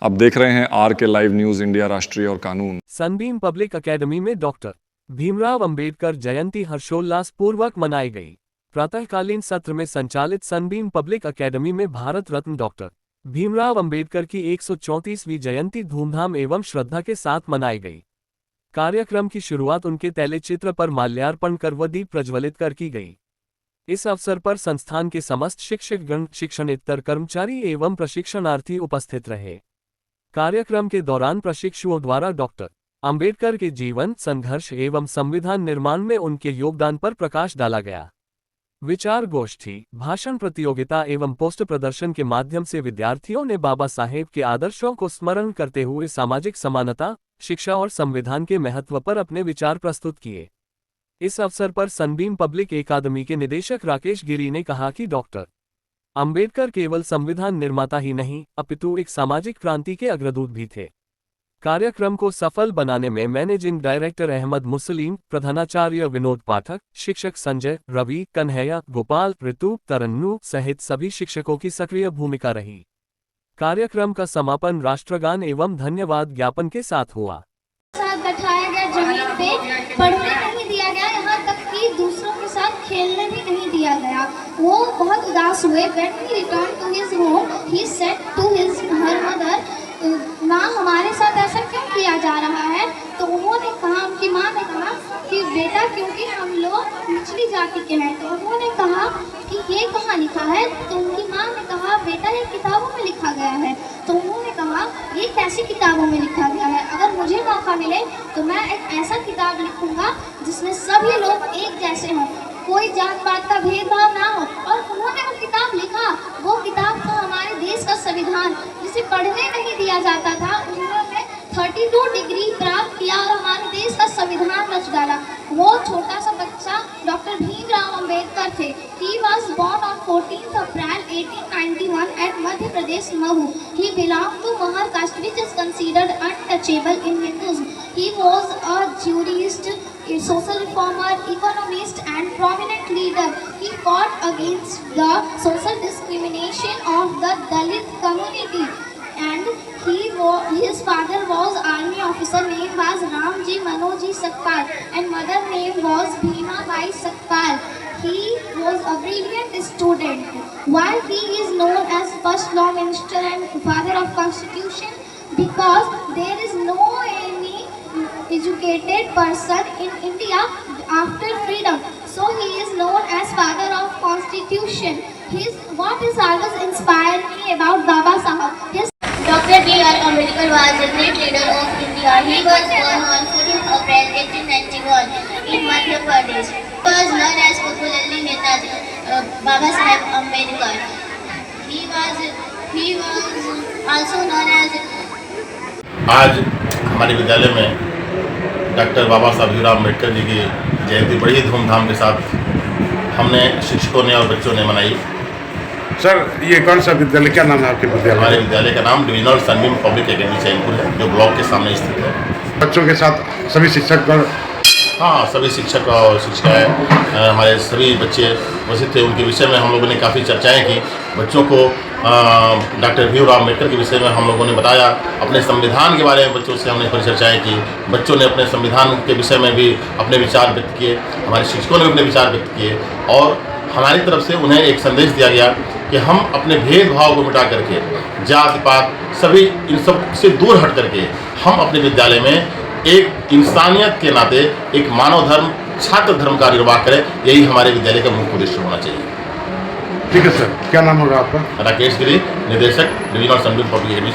अब देख रहे हैं आर के लाइव न्यूज इंडिया राष्ट्रीय और कानून। सनबीम पब्लिक एकेडमी में डॉक्टर भीमराव अंबेडकर जयंती हर्षोल्लास पूर्वक मनाई गई। प्रातःकालीन सत्र में संचालित सनबीम पब्लिक एकेडमी में भारत रत्न डॉक्टर भीमराव अंबेडकर की 134वीं जयंती धूमधाम एवं श्रद्धा के साथ मनाई गई। कार्यक्रम की शुरुआत उनके तैलचित्र पर माल्यार्पण कर व दीप प्रज्वलित कर की गई। इस अवसर पर संस्थान के समस्त शिक्षकगण, शिक्षणेतर कर्मचारी एवं प्रशिक्षणार्थी उपस्थित रहे। कार्यक्रम के दौरान प्रशिक्षुओं द्वारा डॉक्टर अंबेडकर के जीवन, संघर्ष एवं संविधान निर्माण में उनके योगदान पर प्रकाश डाला गया। विचार गोष्ठी, भाषण प्रतियोगिता एवं पोस्टर प्रदर्शन के माध्यम से विद्यार्थियों ने बाबा साहेब के आदर्शों को स्मरण करते हुए सामाजिक समानता, शिक्षा और संविधान के महत्व पर अपने विचार प्रस्तुत किए। इस अवसर पर सनबीम पब्लिक एकेडमी के निदेशक राकेश गिरी ने कहा कि डॉक्टर अंबेडकर केवल संविधान निर्माता ही नहीं, अपितु एक सामाजिक क्रांति के अग्रदूत भी थे। कार्यक्रम को सफल बनाने में मैनेजिंग डायरेक्टर अहमद मुसलीम, प्रधानाचार्य विनोद पाठक, शिक्षक संजय, रवि, कन्हैया, गोपाल, ऋतु, तरन्नू सहित सभी शिक्षकों की सक्रिय भूमिका रही। कार्यक्रम का समापन राष्ट्रगान एवं धन्यवाद ज्ञापन के साथ हुआ। बैठाया गया, जमीन पे पढ़ने नहीं दिया गया, यहाँ तक कि दूसरों के साथ खेलने भी नहीं दिया गया। वो बहुत उदास हुए। When he returned to his home, he said to her mother, माँ हमारे साथ ऐसा क्यों किया जा रहा है? तो उन्होंने कहा, उनकी माँ ने कहा कि बेटा क्योंकि हम लोग निचली जाति के हैं। तो उन्होंने कहा कि ये कहाँ लिखा है? तो उनकी माँ ने कहा बेटा ये किताबों में लिखा गया है। तो उन्होंने कहा ये कैसी किताबों में लिखा गया है? अगर मुझे मौका मिले तो मैं एक ऐसा किताब लिखूंगा जिसमें सभी लोग एक जैसे हों, कोई जात पात का भेदभाव ना हो। और उन्होंने वो किताब लिखा। वो किताब था हमारे देश का संविधान, जिसे पढ़ने नहीं दिया जाता था। उन्होंने 32 डिग्री प्राप्त किया और हमारे देश का संविधान रच डाला। वो छोटा सा बच्चा डॉक्टर भीमराव अंबेडकर थे। He was born on 14th April 1891 at Madhya Pradesh, Mahoo. He belonged to Mahar caste, which is considered untouchable in Hinduism. He was a jurist, a social reformer, economist, and prominent leader. He fought against the social discrimination of the Dalit community. And his father was army officer named as Ramji Manoji Sakpal, and mother name was Bhima Bai Sakpal. He was a brilliant student. Why he is known as first law minister and father of constitution? Because there is no any educated person in India after freedom. So he is known as father of constitution. What is always inspired me about Baba Saheb? Dr. B.R. Ambedkar was a great leader of India. He was born on 14th April 1891 in Madhya Pradesh. He was known as popularly Netaji Baba Saheb Ambedkar. He was also known as। आज हमारे विद्यालय में doctor बाबा साहब भीमराव अम्बेडकर जी की जयंती बड़ी धूमधाम के साथ हमने शिक्षकों ने और बच्चों ने मनाई। सर ये कौन सा विद्यालय, क्या नाम है आपके विद्यालय? हमारे विद्यालय का नाम divisional Sunbeam public academy Chainpur है, जो ब्लॉक के सामने स्थित है। बच्चों के साथ सभी शिक्षक गण? हाँ, सभी शिक्षक और शिक्षिकाएँ, हमारे सभी बच्चे उपस्थित थे। उनके विषय में हम लोगों ने काफ़ी चर्चाएँ की। बच्चों को डॉक्टर भीमराव अम्बेडकर के विषय में हम लोगों ने बताया। अपने संविधान के बारे में बच्चों से हमने परिचर्चाएँ की। बच्चों ने अपने संविधान के विषय में भी अपने विचार व्यक्त किए, हमारे शिक्षकों ने भी अपने विचार व्यक्त किए। और हमारी तरफ से उन्हें एक संदेश दिया गया कि हम अपने भेदभाव को मिटा करके, जात पात सभी इन सब से दूर हट करके हम अपने विद्यालय में एक इंसानियत के नाते एक मानव धर्म, छात्र धर्म का निर्वाह करें। यही हमारे विद्यालय का मुख्य उद्देश्य होना चाहिए। ठीक है सर, क्या नाम होगा आपका? राकेश गिरी, निदेशक डिविजनल सनबीम पब्लिक एकेडमी।